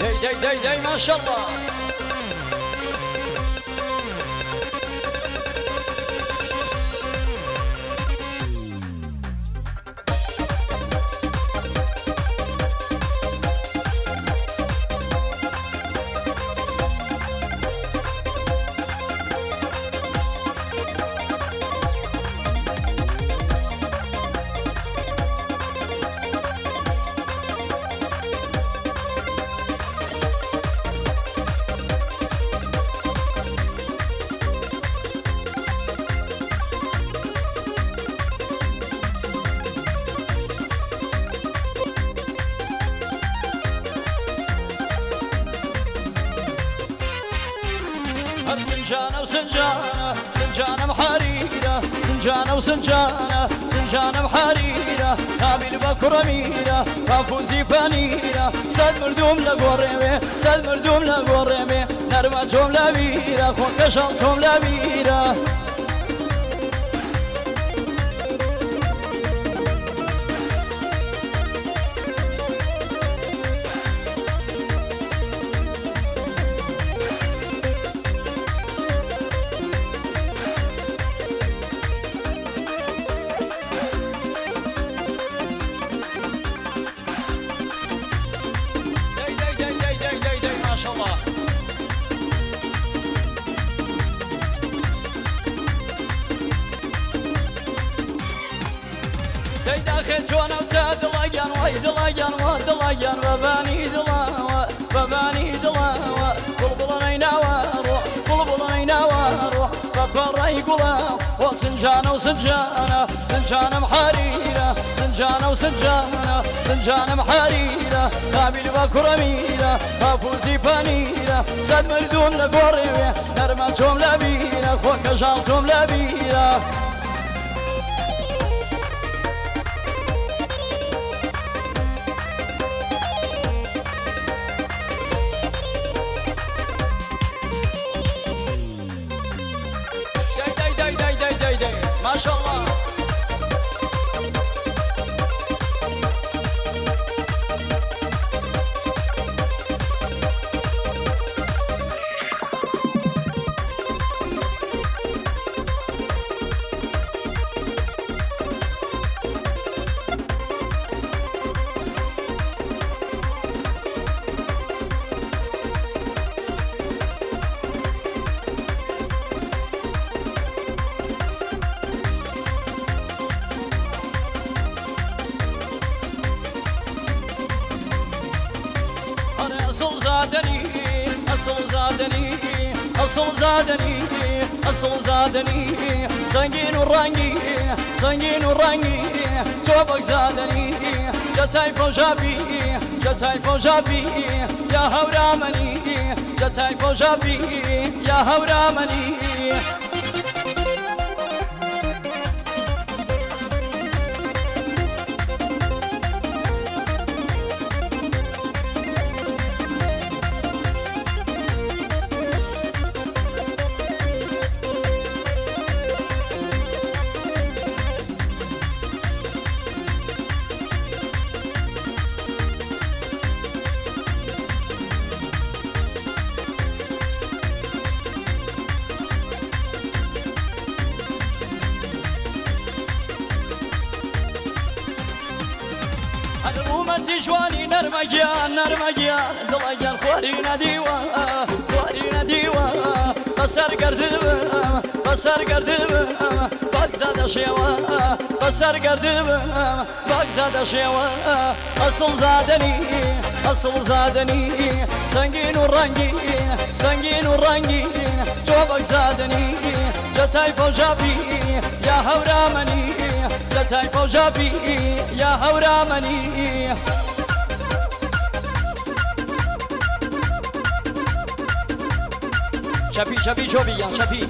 داي ما شاء الله. سنجانة وسنجانة سنجانة محاريرة سنجانة وسنجانة سنجانة محاريرة نابل بكر أميرة فافوزي فانيرة سد مردوم لقوريمي سد مردوم لقوريمي نرمتهم لبيرة خوك شلتهم لبيرة ما شاء الله. داخل شوانا وتدلقان ويدلقان ودلقان بباني دلاوة بباني دلاوة بلبلنينا واروح بلبلنينا واروح ببراي قلاو وسنجانة وسنجانة سنجانة محاريرة سنجانة وسنجانة سنجانة محاريرة نابل بكر أميرة فافوزي فانيرة سد مردوم لقوريوي نرمتهم لبيرة خوك شالتهم لبيرة ما شاء الله. أصل زادني أصل زادني أصل زادني أصل زادني سنجين ورانجين سنجين ورانجين توبك زادني جتاي فوجابي جتاي فوجابي يا هورامني جتاي فوجابي يا هورامني جواني نرمجان نرمجان دلقان خوارينا ديوا خوارينا ديوا بسر قردم بسر قردم بقزاد شيوا بسر قردم بقزاد شيوا أصل زادني أصل زادني سنجين ورنجين سنجين ورنجين توبك زادني جتاي فوجابي يا هورامني جتاي فوجابي يا هورامني شبي شبي جوبي يا شبي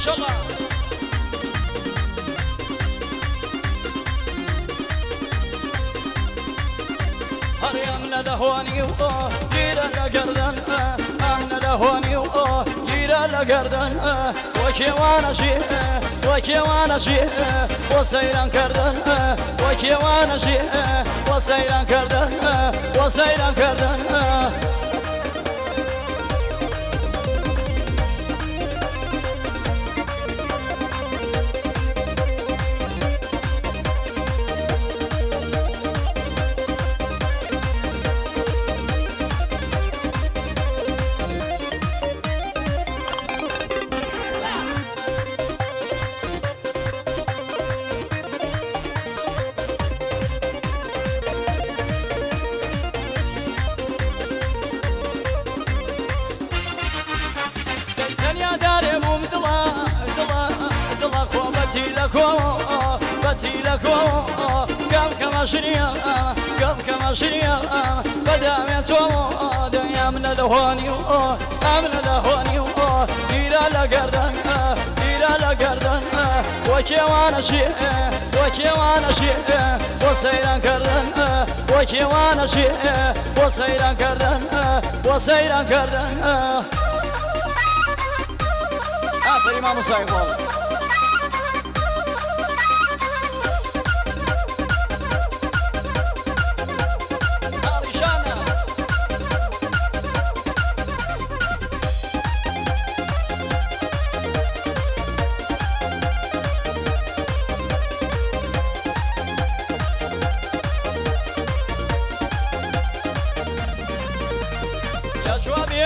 شاء الله هريم لهواني ليرة لقردن أمن لهواني ليرة لقردن وكيوانا شيء وكيوانا شيء وسيران كردن وكيوانا شيء وسيران كردن وسيران كردن بتي لكو قام كما شنيا قام كما شنيا بدأ يتوم دنيا من الهواني من الهواني إلى لقردن إلى لقردن وكيوانا شيء وكيوانا شيء وسيران كردن وكيوانا شيء وسيران كردن وسيران كردن آخر إمام صاحب والله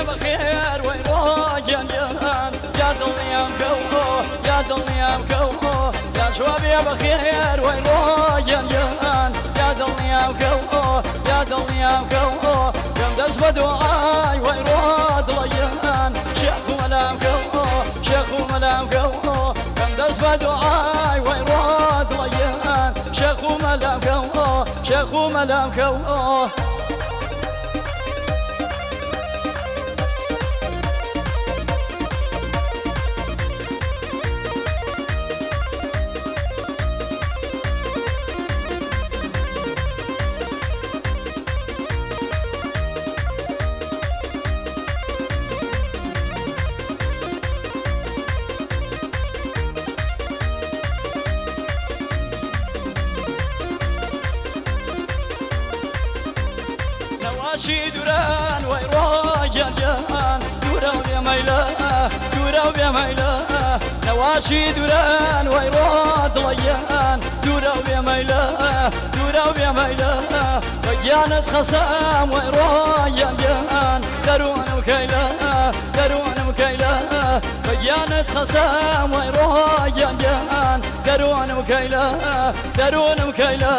بخير ويروح جنجان يا دنيا مكوه يا دنيا مكوه يا شوابي بخير ويروح جنجان يا دنيا مكوه يا دنيا مكوه يوم دس بدعاي ويروح ضيان شيخ ولا مكوه شيخ ولا مكوه يوم دس بدعاي ويروح ضيان شيخ ولا مكوه شيخ ولا مكوه شي دوران ويروح جنجان دورا ويا ميلا دورا ويا ميلا نواشي دوران ويروح ضيان دورا ويا ميلا دورا ويا ميلا ويانا خصام ويروح جنجان درون وكيلا درون وكيلا ويانا خصام ويروح جنجان درون وكيلا درون وكيلا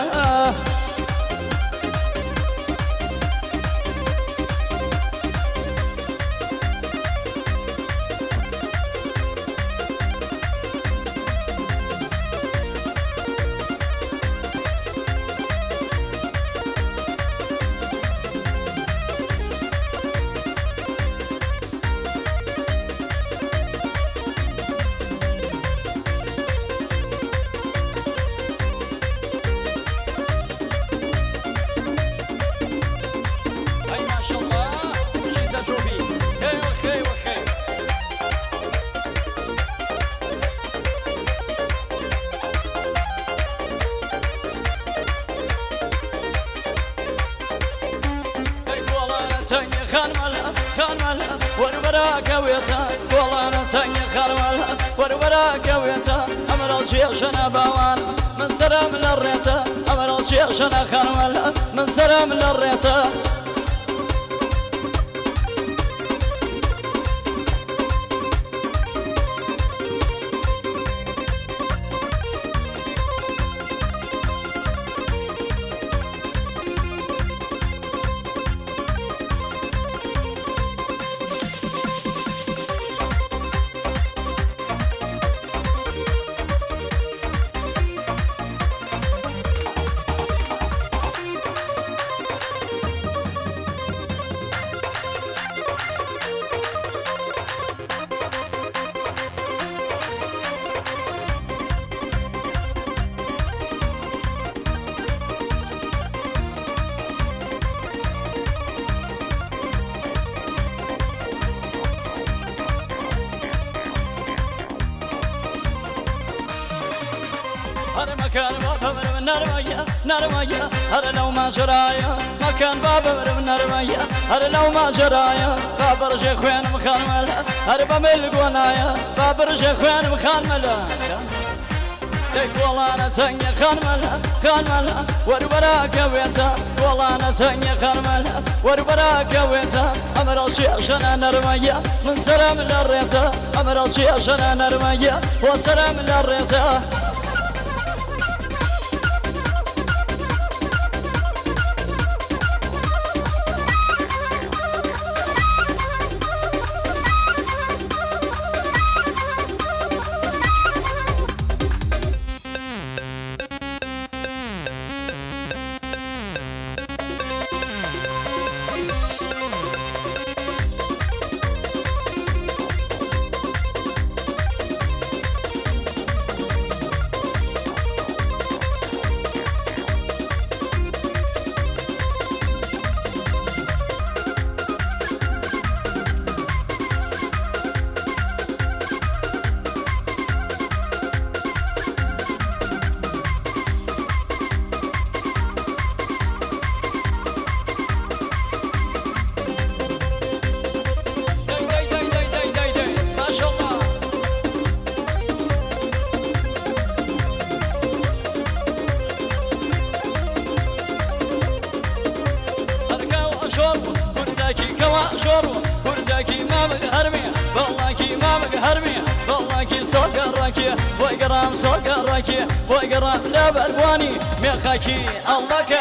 وربراك ويتا والله نتني خرمل وربراك ويتا أمر الشيخ شنا باوان من سلام للريتا أمر الشيخ شنا خرمل من سلام للريتا نرمية نرمية هر لو ما جرايا ما كان بابر نرمية هر لو ما جرايا بابر جخوين مخرمل هر بمل قنايا بابر جخوين مخرمل والله أنا تنيا خرملها وربراك ويتا والله أنا تنيا خرملها وربراك ويتا أمر الشيء عشان نرمية من سلام للريتا أمر الشيء عشان نرمية وسلام للريتا كي ما مقهرمي والله كي ما مقهرمي والله كي سوق الركيه وقرام سوق الركيه وقرام لا بالواني مخاكي اللهك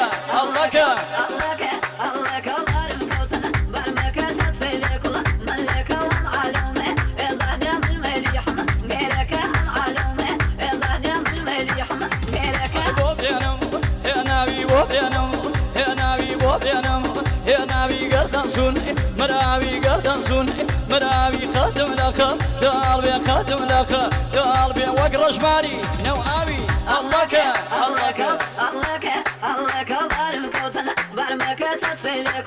اللهك اللهك اللهك بارمكوتنا بارمكات فيلك ملك والعلومه اذا دام المليح غيرك العلومه اذا دام المليح غيرك يا نبي يا نبي يا نبي يا نبي يا نبي قردان سوني مرابي قردان سوني مرابي خاتم لك قلبي خاتم لك قلبي وقرش ماري نوابي اللهك اللهك اللهك اللهك بارمكوتنا بارمكات فيلك